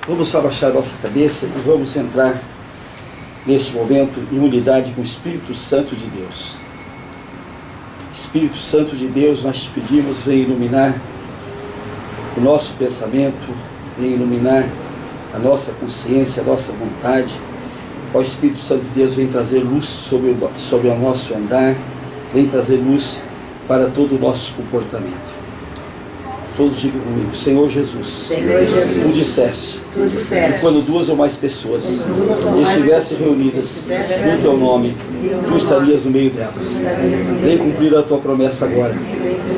Vamos abaixar a nossa cabeça e vamos entrar neste momento em unidade com o Espírito Santo de Deus. Espírito Santo de Deus, nós te pedimos, vem iluminar o nosso pensamento, vem iluminar a nossa consciência, a nossa vontade. Ó Espírito Santo de Deus, vem trazer luz sobre o nosso andar, vem trazer luz para todo o nosso comportamento. Todos digam comigo: Senhor Jesus, tu disseste que quando duas ou mais pessoas estivessem reunidas no teu nome, tu estarias no meio delas. Vem cumprir a tua promessa agora,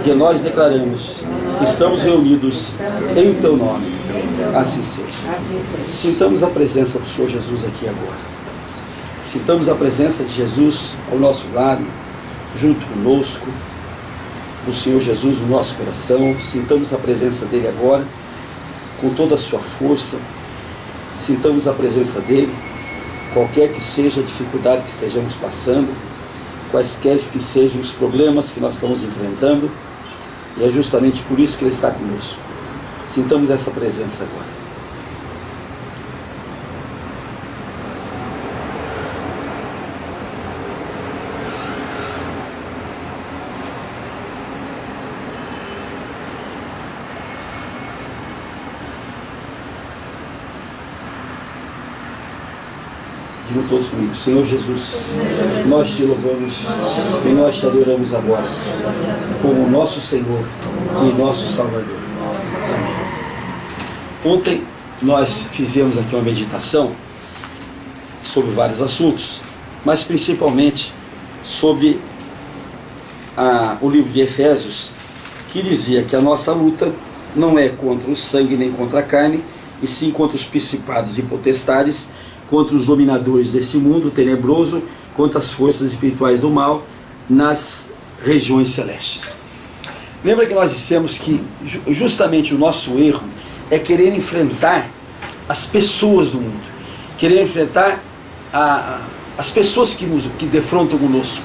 que nós declaramos que estamos reunidos em teu nome. Assim seja. Sintamos a presença do Senhor Jesus aqui agora. Sintamos a presença de Jesus ao nosso lado, junto conosco, o Senhor Jesus no nosso coração. Sintamos a presença dele agora, com toda a sua força. Sintamos a presença dele, qualquer que seja a dificuldade que estejamos passando, quaisquer que sejam os problemas que nós estamos enfrentando, e é justamente por isso que ele está conosco. Sintamos essa presença agora. Digam todos comigo: Senhor Jesus, nós te louvamos e nós te adoramos agora como nosso Senhor e nosso Salvador. Amém. Ontem nós fizemos aqui uma meditação sobre vários assuntos, mas principalmente sobre o livro de Efésios, que dizia que a nossa luta não é contra o sangue nem contra a carne, e sim contra os principados e potestades, contra os dominadores desse mundo tenebroso, contra as forças espirituais do mal nas regiões celestes. Lembra que nós dissemos que justamente o nosso erro é querer enfrentar as pessoas do mundo, querer enfrentar as pessoas que defrontam conosco,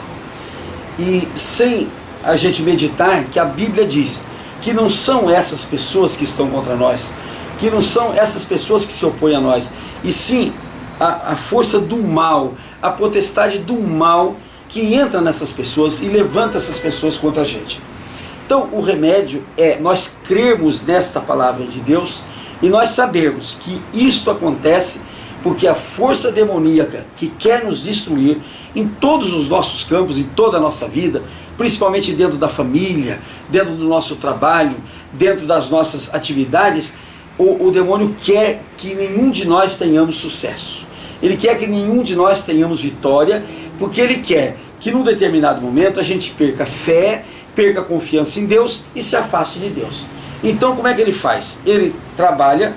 e sem a gente meditar que a Bíblia diz que não são essas pessoas que estão contra nós, que não são essas pessoas que se opõem a nós, e sim a força do mal, a potestade do mal que entra nessas pessoas e levanta essas pessoas contra a gente. Então o remédio é nós crermos nesta palavra de Deus e nós sabermos que isto acontece porque a força demoníaca que quer nos destruir em todos os nossos campos, em toda a nossa vida, principalmente dentro da família, dentro do nosso trabalho, dentro das nossas atividades, o demônio quer que nenhum de nós tenhamos sucesso. Ele quer que nenhum de nós tenhamos vitória, porque ele quer que num determinado momento a gente perca fé, perca confiança em Deus e se afaste de Deus. Então como é que ele faz? Ele trabalha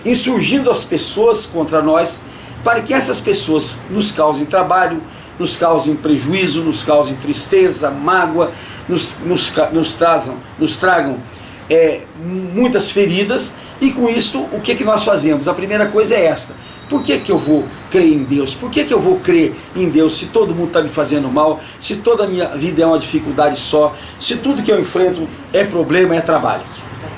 insurgindo as pessoas contra nós, para que essas pessoas nos causem trabalho, nos causem prejuízo, nos causem tristeza, mágoa, nos tragam muitas feridas. E com isto, o que nós fazemos? A primeira coisa é esta: por que eu vou crer em Deus? Por que eu vou crer em Deus se todo mundo está me fazendo mal, se toda a minha vida é uma dificuldade só, se tudo que eu enfrento é problema, é trabalho?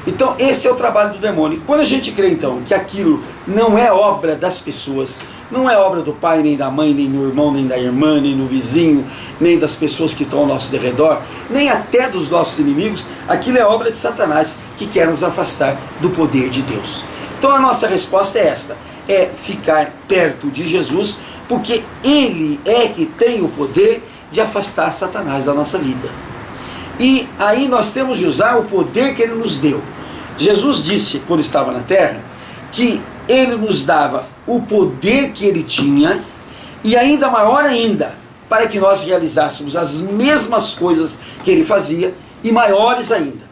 Então esse é o trabalho do demônio. E quando a gente crê então que aquilo não é obra das pessoas, não é obra do pai, nem da mãe, nem do irmão, nem da irmã, nem do vizinho, nem das pessoas que estão ao nosso derredor, nem até dos nossos inimigos, aquilo é obra de Satanás, que quer nos afastar do poder de Deus. Então a nossa resposta é esta: é ficar perto de Jesus, porque Ele é que tem o poder de afastar Satanás da nossa vida. E aí nós temos de usar o poder que Ele nos deu. Jesus disse, quando estava na terra, que Ele nos dava o poder que Ele tinha, e ainda maior ainda, para que nós realizássemos as mesmas coisas que Ele fazia, e maiores ainda.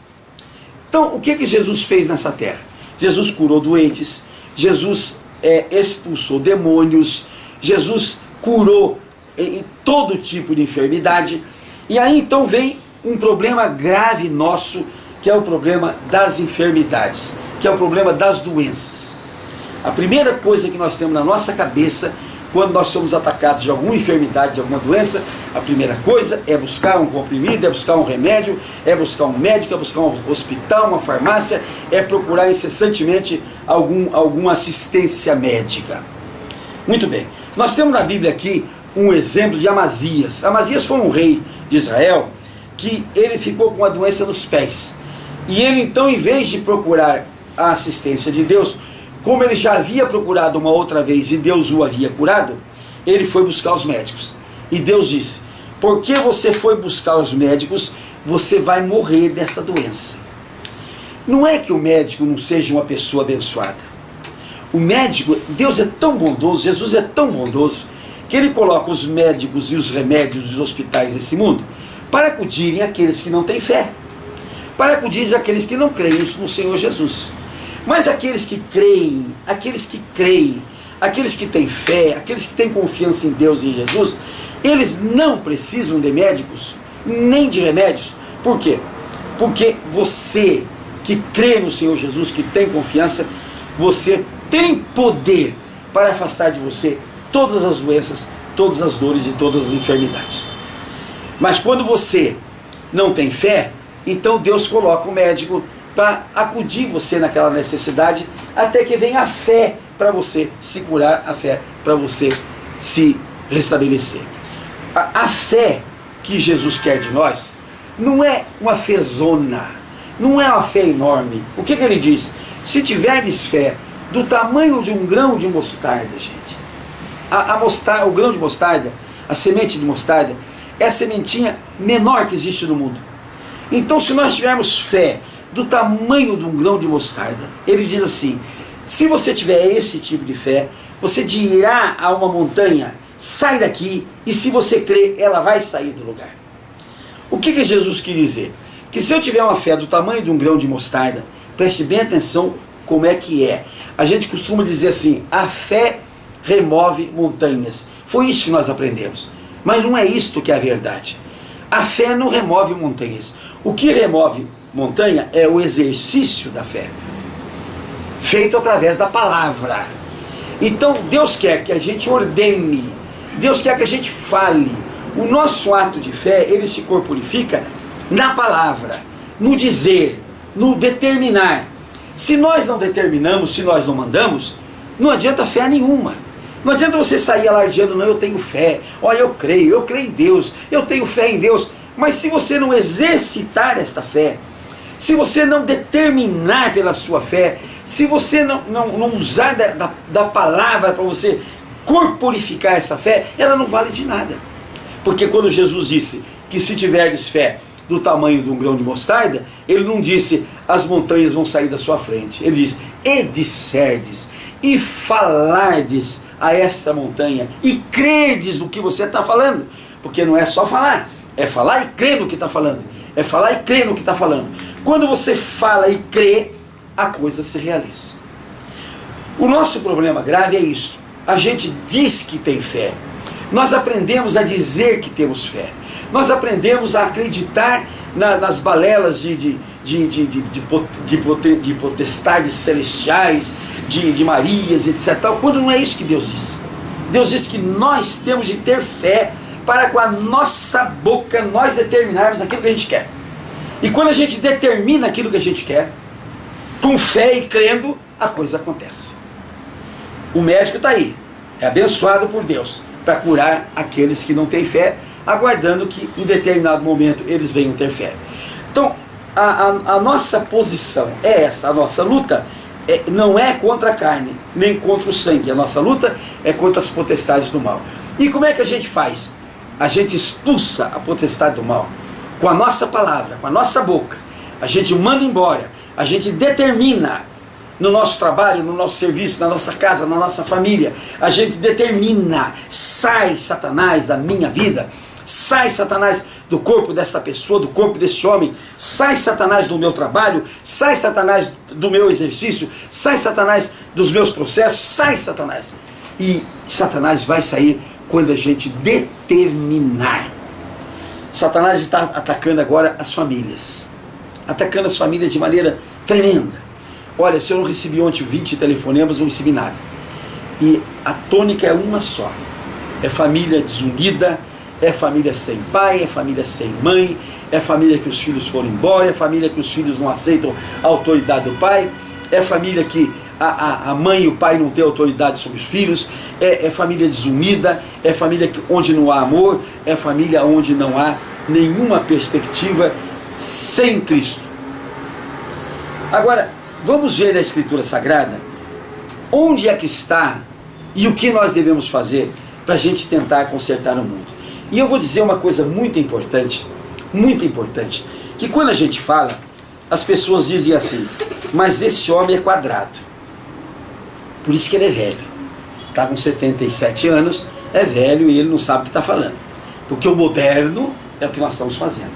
Então, o que Jesus fez nessa terra? Jesus curou doentes, Jesus expulsou demônios, Jesus curou em todo tipo de enfermidade. E aí então vem um problema grave nosso, que é o problema das enfermidades, que é o problema das doenças. A primeira coisa que nós temos na nossa cabeça quando nós somos atacados de alguma enfermidade, de alguma doença, a primeira coisa é buscar um comprimido, é buscar um remédio, é buscar um médico, é buscar um hospital, uma farmácia, é procurar incessantemente alguma assistência médica. Muito bem, nós temos na Bíblia aqui um exemplo de Amazias. Amazias foi um rei de Israel que ele ficou com a doença nos pés. E ele então, em vez de procurar a assistência de Deus, como ele já havia procurado uma outra vez e Deus o havia curado, ele foi buscar os médicos. E Deus disse: porque você foi buscar os médicos, você vai morrer dessa doença. Não é que o médico não seja uma pessoa abençoada. O médico, Deus é tão bondoso, Jesus é tão bondoso, que ele coloca os médicos e os remédios dos hospitais desse mundo para acudirem aqueles que não têm fé, para acudirem aqueles que não creem no Senhor Jesus. Mas aqueles que creem, aqueles que têm fé, aqueles que têm confiança em Deus e em Jesus, eles não precisam de médicos, nem de remédios. Por quê? Porque você que crê no Senhor Jesus, que tem confiança, você tem poder para afastar de você todas as doenças, todas as dores e todas as enfermidades. Mas quando você não tem fé, então Deus coloca o médico para acudir você naquela necessidade, até que venha a fé para você se curar, a fé para você se restabelecer. A fé que Jesus quer de nós não é uma fezona, não é uma fé enorme. O que ele diz? Se tiverdes fé do tamanho de um grão de mostarda, gente. O grão de mostarda, a semente de mostarda, é a sementinha menor que existe no mundo. Então, se nós tivermos fé do tamanho de um grão de mostarda, ele diz assim: se você tiver esse tipo de fé, você dirá a uma montanha: sai daqui, e se você crer, ela vai sair do lugar. O que Jesus quis dizer? Que se eu tiver uma fé do tamanho de um grão de mostarda, preste bem atenção como é que é. A gente costuma dizer assim: a fé remove montanhas. Foi isso que nós aprendemos. Mas não é isto que é a verdade. A fé não remove montanhas. O que remove montanha é o exercício da fé, feito através da palavra. Então Deus quer que a gente ordene, Deus quer que a gente fale. O nosso ato de fé, ele se corporifica na palavra, no dizer, no determinar. Se nós não determinamos, se nós não mandamos, não adianta fé nenhuma. Não adianta você sair alardeando: não, eu tenho fé, olha, eu creio em Deus, eu tenho fé em Deus. Mas se você não exercitar esta fé, se você não determinar pela sua fé, se você não usar da palavra para você corporificar essa fé, ela não vale de nada. Porque quando Jesus disse que se tiverdes fé do tamanho de um grão de mostarda, ele não disse: as montanhas vão sair da sua frente. Ele diz: e disserdes, e falardes a esta montanha, e crerdes no que você está falando. Porque não é só falar, é falar e crer no que está falando. É falar e crer no que está falando. Quando você fala e crê, a coisa se realiza. O nosso problema grave é isso. A gente diz que tem fé. Nós aprendemos a dizer que temos fé. Nós aprendemos a acreditar nas balelas de potestades celestiais, de Marias, etc. Quando não é isso que Deus diz. Deus diz que nós temos de ter fé para com a nossa boca nós determinarmos aquilo que a gente quer. E quando a gente determina aquilo que a gente quer, com fé e crendo, a coisa acontece. O médico está aí, é abençoado por Deus para curar aqueles que não têm fé, aguardando que em determinado momento eles venham ter fé. Então, a nossa posição é essa, a nossa luta não é contra a carne, nem contra o sangue. A nossa luta é contra as potestades do mal. E como é que a gente faz? A gente expulsa a potestade do mal com a nossa palavra, com a nossa boca. A gente manda embora, a gente determina no nosso trabalho, no nosso serviço, na nossa casa, na nossa família. A gente determina: sai Satanás da minha vida, sai Satanás do corpo desta pessoa, do corpo deste homem, sai Satanás do meu trabalho, sai Satanás do meu exercício, sai Satanás dos meus processos, sai Satanás. E Satanás vai sair quando a gente determinar. Satanás está atacando agora as famílias, atacando as famílias de maneira tremenda. Olha, se eu não recebi ontem 20 telefonemas, não recebi nada. E a tônica é uma só. É família desunida, é família sem pai, é família sem mãe, é família que os filhos foram embora, é família que os filhos não aceitam a autoridade do pai, é família que a mãe e o pai não têm autoridade sobre os filhos, é família desunida, é família onde não há amor, é família onde não há nenhuma perspectiva sem Cristo. Agora, vamos ver na Escritura Sagrada onde é que está e o que nós devemos fazer para a gente tentar consertar o mundo. E eu vou dizer uma coisa muito importante, que quando a gente fala, as pessoas dizem assim, mas esse homem é quadrado, por isso que ele é velho, está com 77 anos, é velho e ele não sabe o que está falando, porque o moderno é o que nós estamos fazendo.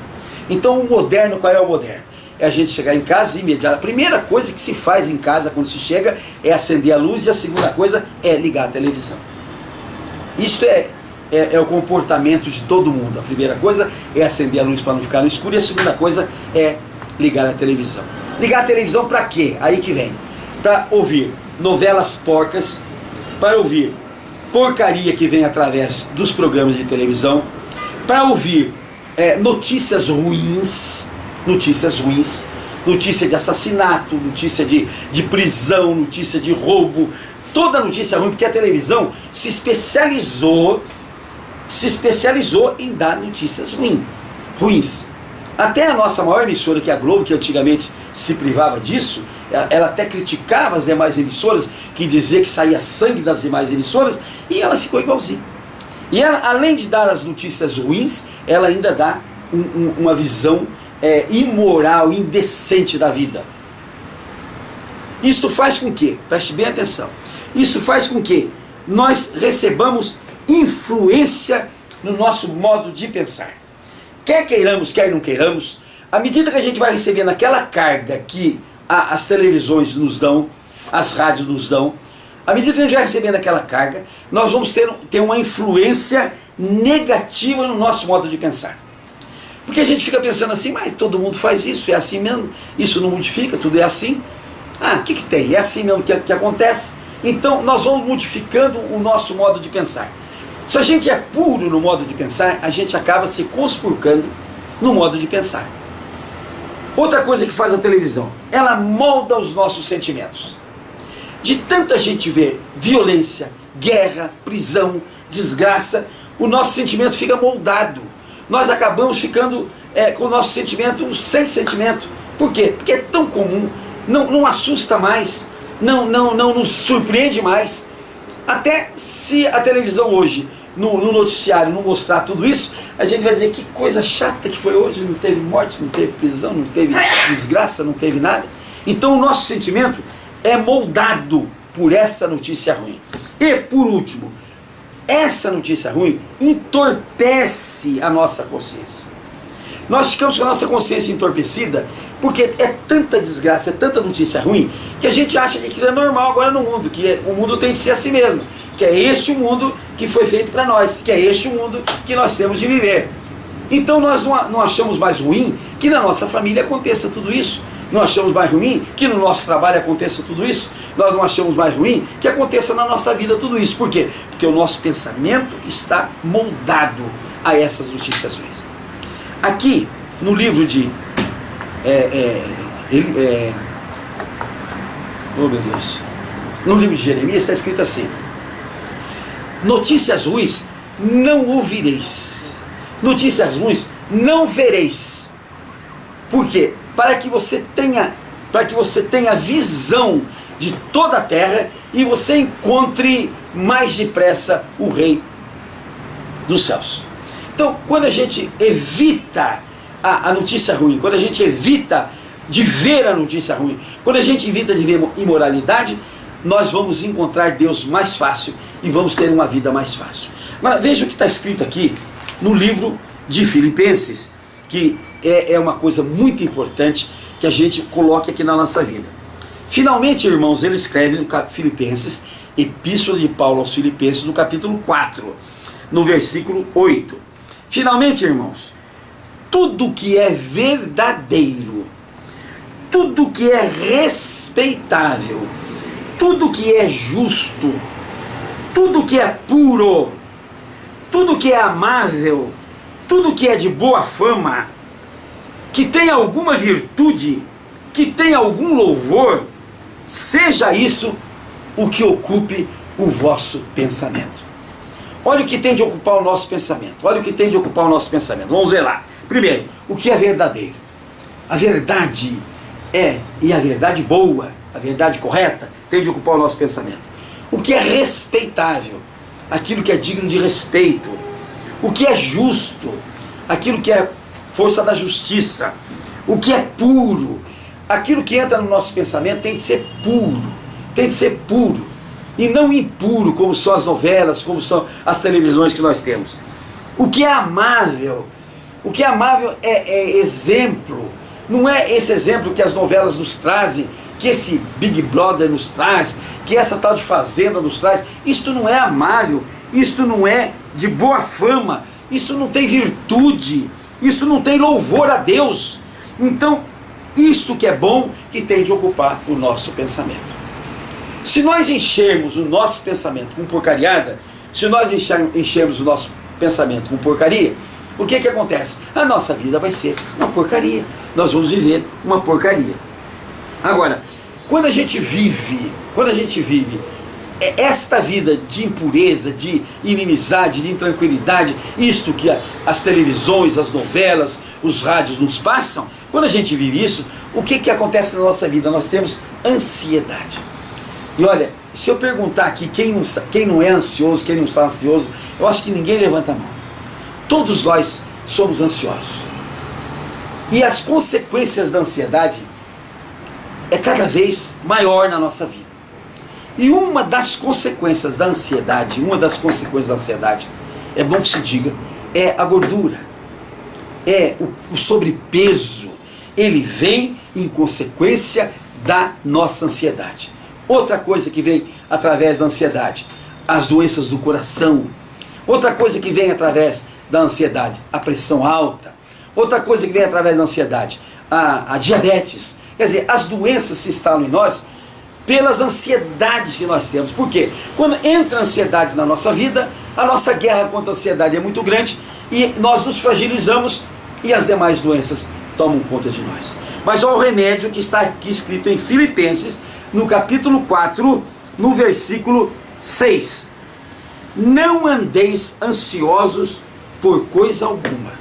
Então o moderno, qual é o moderno? É a gente chegar em casa imediatamente. A primeira coisa que se faz em casa quando se chega é acender a luz, e a segunda coisa é ligar a televisão. Isso é o comportamento de todo mundo. A primeira coisa é acender a luz para não ficar no escuro, e a segunda coisa é ligar a televisão. Ligar a televisão para quê? Aí que vem. Para ouvir novelas porcas, para ouvir porcaria que vem através dos programas de televisão, para ouvir notícias ruins, notícia de assassinato, notícia de prisão, notícia de roubo, toda notícia ruim, porque a televisão se especializou em dar notícias ruins. Até a nossa maior emissora, que é a Globo, que antigamente se privava disso, ela até criticava as demais emissoras, que dizia que saía sangue das demais emissoras, e ela ficou igualzinha. E ela, além de dar as notícias ruins, ela ainda dá uma visão imoral, indecente da vida. Isto faz com que, preste bem atenção, isto faz com que nós recebamos influência no nosso modo de pensar. Quer queiramos, quer não queiramos, à medida que a gente vai recebendo aquela carga que as televisões nos dão, as rádios nos dão, à medida que a gente vai recebendo aquela carga, nós vamos ter uma influência negativa no nosso modo de pensar. Porque a gente fica pensando assim, mas todo mundo faz isso, é assim mesmo, isso não modifica, tudo é assim. O que tem? É assim mesmo que acontece. Então nós vamos modificando o nosso modo de pensar. Se a gente é puro no modo de pensar, a gente acaba se conspurcando no modo de pensar. Outra coisa que faz a televisão, ela molda os nossos sentimentos. De tanta gente ver violência, guerra, prisão, desgraça, o nosso sentimento fica moldado. Nós acabamos ficando com o nosso sentimento sem sentimento. Por quê? Porque é tão comum, não assusta mais, não nos surpreende mais. Até se a televisão hoje, no noticiário, não mostrar tudo isso, a gente vai dizer que coisa chata que foi hoje, não teve morte, não teve prisão, não teve desgraça, não teve nada. Então o nosso sentimento é moldado por essa notícia ruim. E por último, essa notícia ruim entorpece a nossa consciência. Nós ficamos com a nossa consciência entorpecida porque é tanta desgraça, é tanta notícia ruim, que a gente acha que aquilo é normal agora no mundo, que o mundo tem de ser assim mesmo, que é este o mundo que foi feito para nós, que é este o mundo que nós temos de viver. Então nós não achamos mais ruim que na nossa família aconteça tudo isso. Não achamos mais ruim que no nosso trabalho aconteça tudo isso. Nós não achamos mais ruim que aconteça na nossa vida tudo isso. Por quê? Porque o nosso pensamento está moldado a essas notícias ruins. Aqui, no livro de... oh meu Deus. No livro de Jeremias está escrito assim: notícias ruins não ouvireis, notícias ruins não vereis. Por quê? Para que você tenha visão de toda a terra e você encontre mais depressa o Rei dos céus. Então, quando a gente evita a notícia ruim, quando a gente evita de ver a notícia ruim, quando a gente evita de ver imoralidade, nós vamos encontrar Deus mais fácil e vamos ter uma vida mais fácil. Agora, veja o que está escrito aqui no livro de Filipenses, que é uma coisa muito importante que a gente coloque aqui na nossa vida. Finalmente, irmãos, ele escreve no Filipenses, Epístola de Paulo aos Filipenses, no capítulo 4, no versículo 8. Finalmente, irmãos, tudo que é verdadeiro, tudo que é respeitável, tudo que é justo, tudo que é puro, tudo que é amável, tudo que é de boa fama, que tem alguma virtude, que tem algum louvor, seja isso o que ocupe o vosso pensamento. Olha o que tem de ocupar o nosso pensamento. Olha o que tem de ocupar o nosso pensamento. Vamos ver lá. Primeiro, o que é verdadeiro? A verdade e a verdade boa, a verdade correta, tem de ocupar o nosso pensamento. O que é respeitável? Aquilo que é digno de respeito. O que é justo? Aquilo que é força da justiça. O que é puro? Aquilo que entra no nosso pensamento tem de ser puro. Tem de ser puro. E não impuro, como são as novelas, como são as televisões que nós temos. O que é amável? O que é amável é exemplo. Não é esse exemplo que as novelas nos trazem, que esse Big Brother nos traz, que essa tal de Fazenda nos traz. Isto não é amável, isto não é de boa fama, isto não tem virtude, isto não tem louvor a Deus. Então, isto que é bom, que tem de ocupar o nosso pensamento. Se nós enchermos o nosso pensamento com porcariada, se nós enchermos o nosso pensamento com porcaria, o que acontece? A nossa vida vai ser uma porcaria. Nós vamos viver uma porcaria. Agora, quando a gente vive esta vida de impureza, de inimizade, de intranquilidade, isto que as televisões, as novelas, os rádios nos passam, quando a gente vive isso, o que acontece na nossa vida? Nós temos ansiedade. E olha, se eu perguntar aqui quem não é ansioso, quem não está ansioso, eu acho que ninguém levanta a mão. Todos nós somos ansiosos. E as consequências da ansiedade é cada vez maior na nossa vida. E uma das consequências da ansiedade, é bom que se diga, é a gordura. É o sobrepeso. Ele vem em consequência da nossa ansiedade. Outra coisa que vem através da ansiedade, as doenças do coração. Outra coisa que vem através da ansiedade, a pressão alta. Outra coisa que vem através da ansiedade, a diabetes. Quer dizer, as doenças se instalam em nós pelas ansiedades que nós temos. Por quê? Quando entra a ansiedade na nossa vida, a nossa guerra contra a ansiedade é muito grande e nós nos fragilizamos e as demais doenças tomam conta de nós. Mas olha o remédio que está aqui escrito em Filipenses, no capítulo 4, no versículo 6. Não andeis ansiosos por coisa alguma.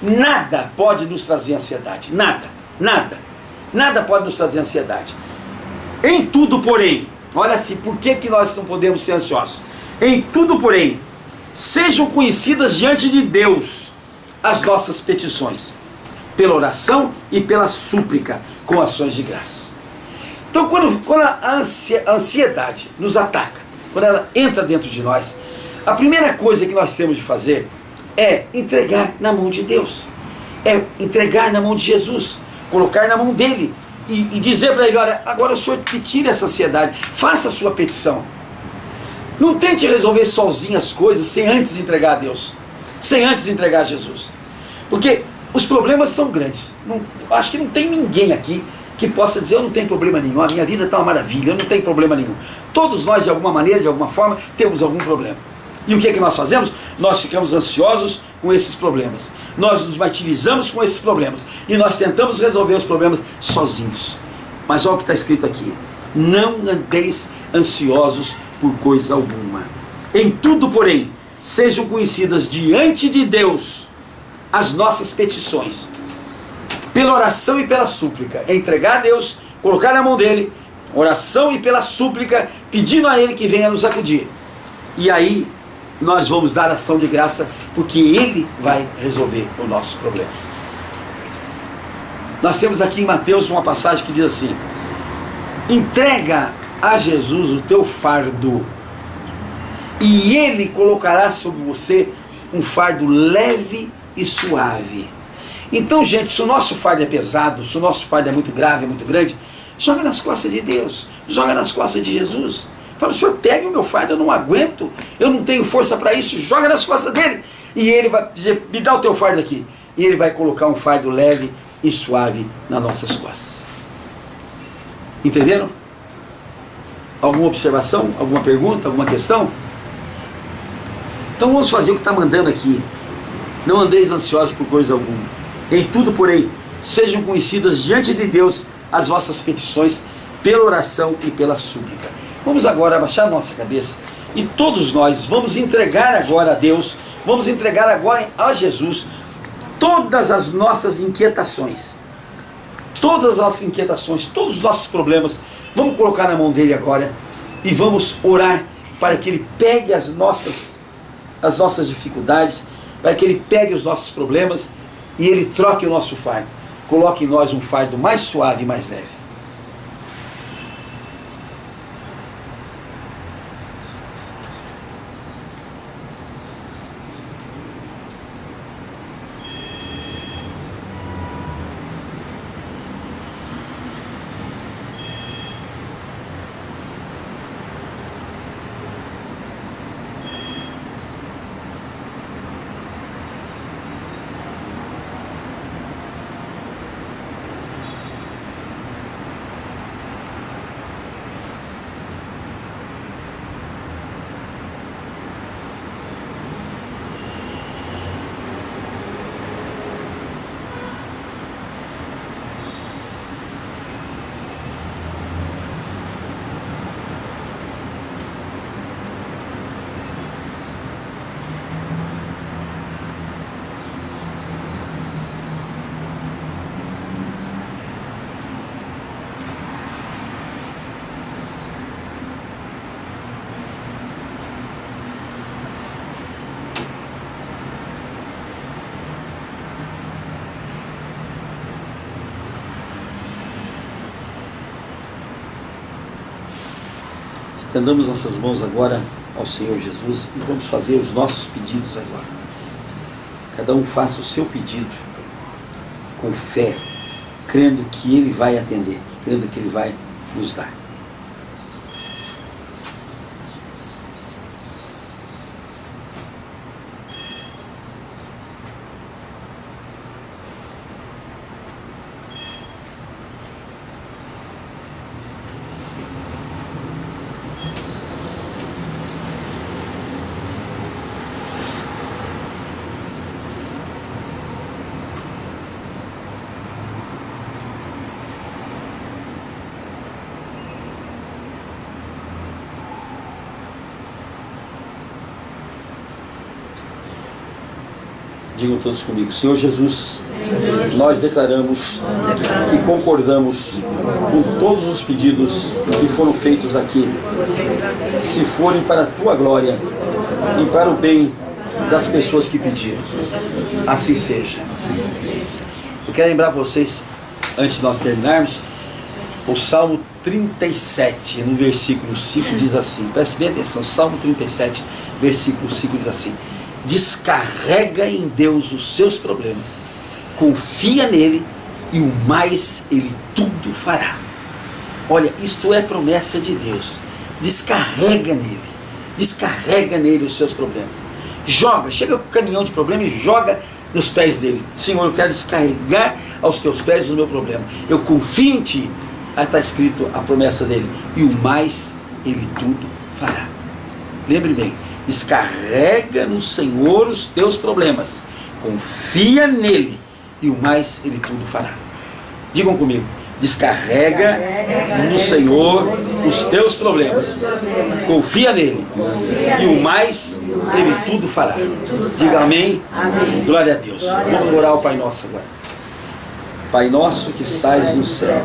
Nada pode nos trazer ansiedade. Nada pode nos trazer ansiedade. Em tudo, porém, olha assim, por que nós não podemos ser ansiosos? Em tudo, porém, sejam conhecidas diante de Deus as nossas petições, pela oração e pela súplica, com ações de graça. Então, quando a ansiedade nos ataca, quando ela entra dentro de nós, a primeira coisa que nós temos de fazer é entregar na mão de Deus, é entregar na mão de Jesus, colocar na mão dele e dizer para ele: olha, agora o Senhor te tira essa ansiedade, faça a sua petição. Não tente resolver sozinho as coisas sem antes entregar a Deus, sem antes entregar a Jesus, porque os problemas são grandes. Acho que não tem ninguém aqui que possa dizer: eu não tenho problema nenhum, a minha vida está uma maravilha, eu não tenho problema nenhum. Todos nós, de alguma maneira, de alguma forma, temos algum problema. E o que nós fazemos? Nós ficamos ansiosos com esses problemas. Nós nos martirizamos com esses problemas. E nós tentamos resolver os problemas sozinhos. Mas olha o que está escrito aqui: não andeis ansiosos por coisa alguma. Em tudo, porém, sejam conhecidas diante de Deus as nossas petições, pela oração e pela súplica. É entregar a Deus, colocar na mão dele, oração e pela súplica, pedindo a ele que venha nos acudir. E aí nós vamos dar ação de graça, porque ele vai resolver o nosso problema. Nós temos aqui em Mateus uma passagem que diz assim: entrega a Jesus o teu fardo, e ele colocará sobre você um fardo leve e suave. Então, gente, se o nosso fardo é pesado, se o nosso fardo é muito grave, é muito grande, joga nas costas de Deus, joga nas costas de Jesus. Fala: Senhor, pegue o meu fardo, eu não aguento, eu não tenho força para isso, joga nas costas dele. E ele vai dizer: me dá o teu fardo aqui. E ele vai colocar um fardo leve e suave nas nossas costas. Entenderam? Alguma observação? Alguma pergunta? Alguma questão? Então vamos fazer o que está mandando aqui. Não andeis ansiosos por coisa alguma. Em tudo, porém, sejam conhecidas diante de Deus as vossas petições pela oração e pela súplica. Vamos agora abaixar a nossa cabeça e todos nós vamos entregar agora a Deus, vamos entregar agora a Jesus todas as nossas inquietações. Todas as nossas inquietações, todos os nossos problemas, vamos colocar na mão dele agora e vamos orar para que ele pegue as nossas dificuldades, para que ele pegue os nossos problemas e ele troque o nosso fardo, coloque em nós um fardo mais suave e mais leve. Estendamos nossas mãos agora ao Senhor Jesus e vamos fazer os nossos pedidos agora. Cada um faça o seu pedido com fé, crendo que Ele vai atender, crendo que Ele vai nos dar. Digam todos comigo: Senhor Jesus, nós declaramos que concordamos com todos os pedidos que foram feitos aqui, se forem para a Tua glória e para o bem das pessoas que pediram. Assim seja. Eu quero lembrar vocês, antes de nós terminarmos, o Salmo 37, no versículo 5, diz assim, preste bem atenção, Salmo 37, versículo 5 diz assim: descarrega em Deus os seus problemas, confia nele e o mais ele tudo fará. Olha, isto é promessa de Deus. Descarrega nele os seus problemas. Chega com o caminhão de problema e joga nos pés dele. Senhor, eu quero descarregar aos teus pés o meu problema. Eu confio em ti. Aí está escrito a promessa dele: e o mais ele tudo fará. Lembre bem, descarrega no Senhor os teus problemas, confia nele e o mais ele tudo fará. Digam comigo: descarrega no Senhor os teus problemas, confia nele e o mais ele tudo fará. Diga amém. Glória a Deus. Vamos orar ao Pai Nosso agora. Pai nosso que estais no céu,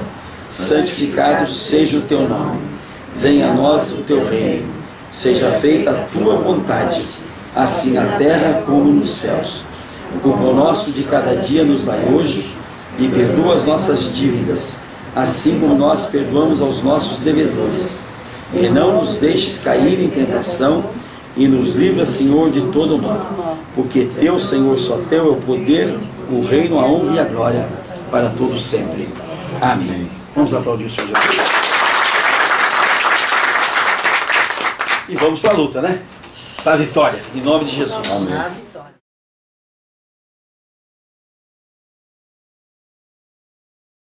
santificado seja o teu nome, venha a nós o teu reino, seja feita a tua vontade, assim na terra como nos céus. O pão nosso de cada dia nos dai hoje, e perdoa as nossas dívidas, assim como nós perdoamos aos nossos devedores. E não nos deixes cair em tentação, e nos livra, Senhor, de todo mal. Porque teu, Senhor, só teu é o poder, o reino, a honra e a glória, para todos sempre. Amém. Vamos aplaudir o Senhor Jesus. E vamos para a luta, né? Para a vitória, em nome de Jesus. Amém.